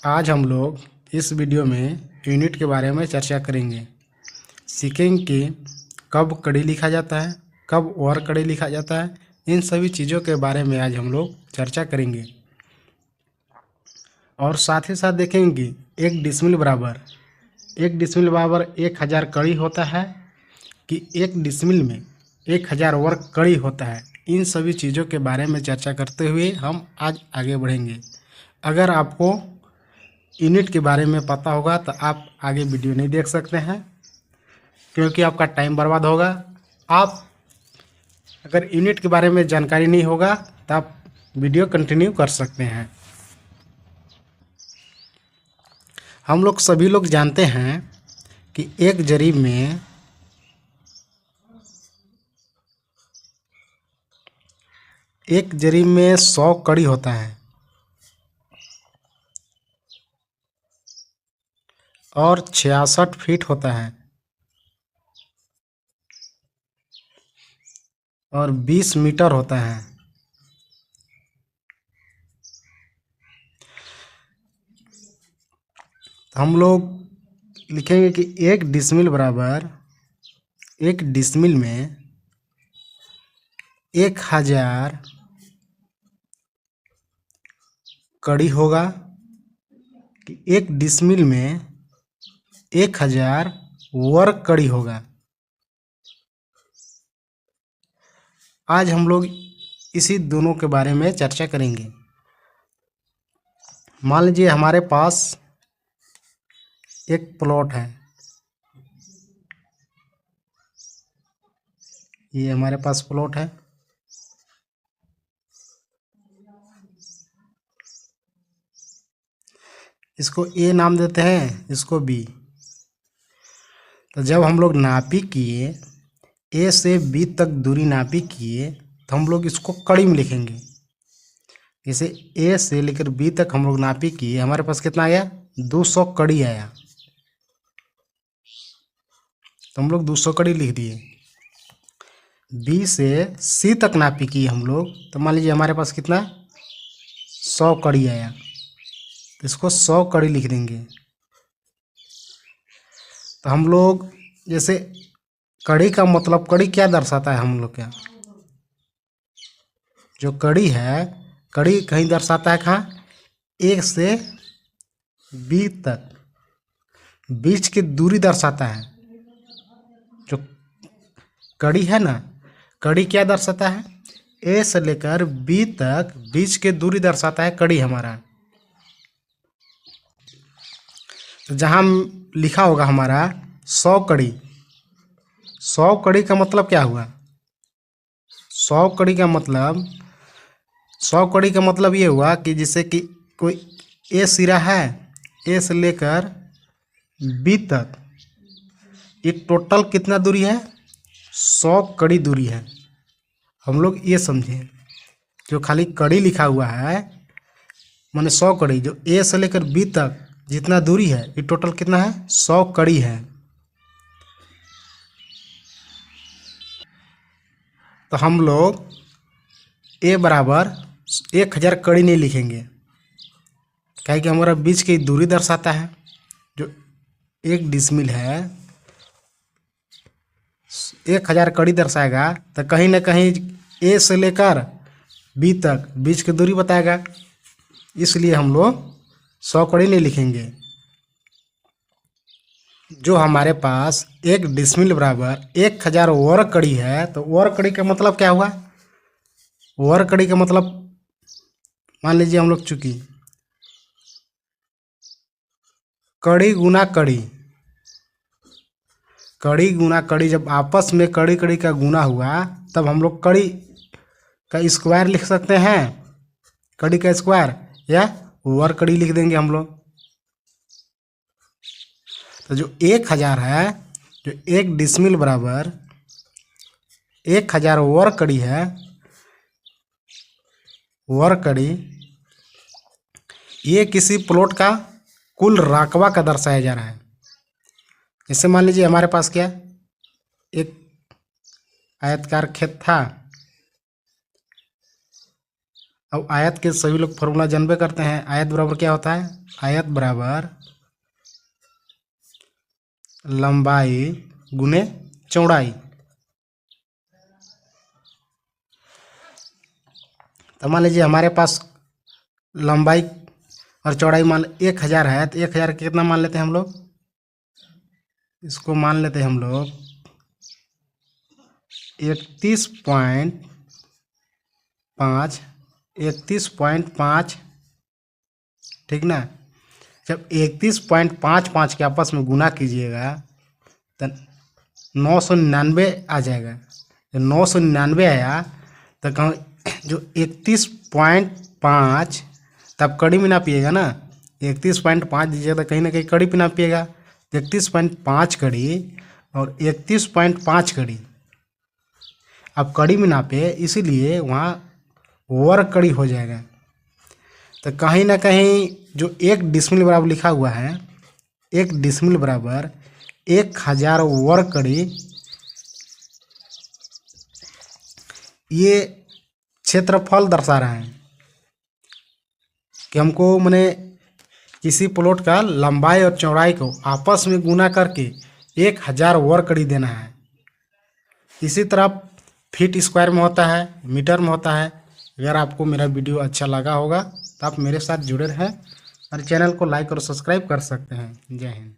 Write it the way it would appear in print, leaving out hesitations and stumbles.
आज हम लोग इस वीडियो में यूनिट के बारे में चर्चा करेंगे। सीखेंगे कि कब कड़ी लिखा जाता है, कब और कड़ी लिखा जाता है। इन सभी चीज़ों के बारे में आज हम लोग चर्चा करेंगे और साथ ही साथ देखेंगे कि एक डिसमिल बराबर 1000 कड़ी होता है कि एक डिसमिल में 1000 वर्ग कड़ी होता है। इन सभी चीज़ों के बारे में चर्चा करते हुए हम आज आगे बढ़ेंगे। अगर आपको यूनिट के बारे में पता होगा तो आप आगे वीडियो नहीं देख सकते हैं, क्योंकि आपका टाइम बर्बाद होगा। आप अगर यूनिट के बारे में जानकारी नहीं होगा तो आप वीडियो कंटिन्यू कर सकते हैं। हम लोग सभी लोग जानते हैं कि एक जरीब में एक जरीब में 100 कड़ी होता है और 66 फीट होता है और 20 मीटर होता है। हम लोग लिखेंगे कि एक डिसमिल बराबर एक डिसमिल में 1000 कड़ी होगा कि एक डिसमिल में 1000 वर्ग कड़ी होगा। आज हम लोग इसी दोनों के बारे में चर्चा करेंगे। मान लीजिए हमारे पास एक प्लॉट है, ये हमारे पास प्लॉट है। इसको ए नाम देते हैं, इसको बी। तो जब हम लोग नापी किए, ए से बी तक दूरी नापी किए, तो हम लोग इसको कड़ी में लिखेंगे। जैसे ए से लेकर बी तक हम लोग नापी किए, हमारे पास कितना आया? 200 कड़ी आया। तो हम लोग 200 कड़ी लिख दिए। बी से सी तक नापी किए हम लोग, तो मान लीजिए हमारे पास कितना? 100 कड़ी आया। तो इसको 100 कड़ी लिख देंगे। तो हम लोग जैसे कड़ी का मतलब, कड़ी क्या दर्शाता है हम लोग क्या? जो कड़ी है, कड़ी कहीं दर्शाता है कहाँ? एक से बी तक बीच की दूरी दर्शाता है। जो कड़ी है ना, कड़ी क्या दर्शाता है? ए से लेकर बी तक बीच की दूरी दर्शाता है कड़ी हमारा। तो जहाँ लिखा होगा हमारा 100 कड़ी, 100 कड़ी का मतलब क्या हुआ? 100 कड़ी का मतलब 100 कड़ी का मतलब ये हुआ कि जैसे कि कोई ए सिरा है, ए से लेकर बी तक, ये टोटल कितना दूरी है? 100 कड़ी दूरी है। हम लोग ये समझें, जो खाली कड़ी लिखा हुआ है माने 100 कड़ी, जो ए से लेकर बी तक जितना दूरी है, ये टोटल कितना है? 100 कड़ी है। तो हम लोग ए बराबर 1000 कड़ी नहीं लिखेंगे, क्या कि हमारा बीच की दूरी दर्शाता है। जो एक डिसमिल है 1000 कड़ी दर्शाएगा, तो कहीं ना कहीं ए से लेकर बी तक बीच की दूरी बताएगा। इसलिए हम लोग 100 कड़ी नहीं लिखेंगे। जो हमारे पास एक डिसमिल बराबर 1000 वर्ग कड़ी है, तो वर्ग कड़ी का मतलब क्या हुआ? वर्ग कड़ी का मतलब मान लीजिए हम लोग चूंकि कड़ी गुना कड़ी, कड़ी गुना कड़ी, जब आपस में कड़ी कड़ी का गुना हुआ तब हम लोग कड़ी का स्क्वायर लिख सकते हैं। कड़ी का स्क्वायर या वर्ग कड़ी लिख देंगे हम लोग। तो जो 1000 है, जो एक डिसमिल बराबर 1000 वर्ग कड़ी है, वर्ग कड़ी, ये किसी प्लॉट का कुल रकबा का दर्शाया जा रहा है। जैसे मान लीजिए हमारे पास क्या, एक आयतकार खेत था अब आयत के सभी लोग फॉर्मूला जानबे करते हैं। आयत बराबर क्या होता है? आयत बराबर लंबाई गुने चौड़ाई। तो मान लीजिए हमारे पास लंबाई और चौड़ाई मान 1000 है, तो 1000 कितना मान लेते हैं हम लोग? इसको मान लेते हैं हम लोग 31.5, 31.5, ठीक ना। जब 31.55 के आपस में गुना कीजिएगा तो 999 आ जाएगा। जब 999 आया तो कहूँ जो 31.5, तब कड़ी में ना पिएगा ना। 31.5 दीजिएगा तो कहीं ना कहीं कड़ी पे ना पिएगा। 31.5 कड़ी और 31.5 कड़ी, अब कड़ी में नापे, इसीलिए वहाँ वर्ग कड़ी हो जाएगा। तो कहीं ना कहीं जो 1 डिसमिल बराबर लिखा हुआ है, 1 डिसमिल बराबर 1000 वर्ग कड़ी, ये क्षेत्रफल दर्शा रहा है कि हमको मैंने किसी प्लॉट का लंबाई और चौड़ाई को आपस में गुना करके 1000 वर्ग कड़ी देना है। इसी तरह फीट स्क्वायर में होता है, मीटर में होता है। अगर आपको मेरा वीडियो अच्छा लगा होगा तो आप मेरे साथ जुड़े रहें और चैनल को लाइक और सब्सक्राइब कर सकते हैं। जय हिंद।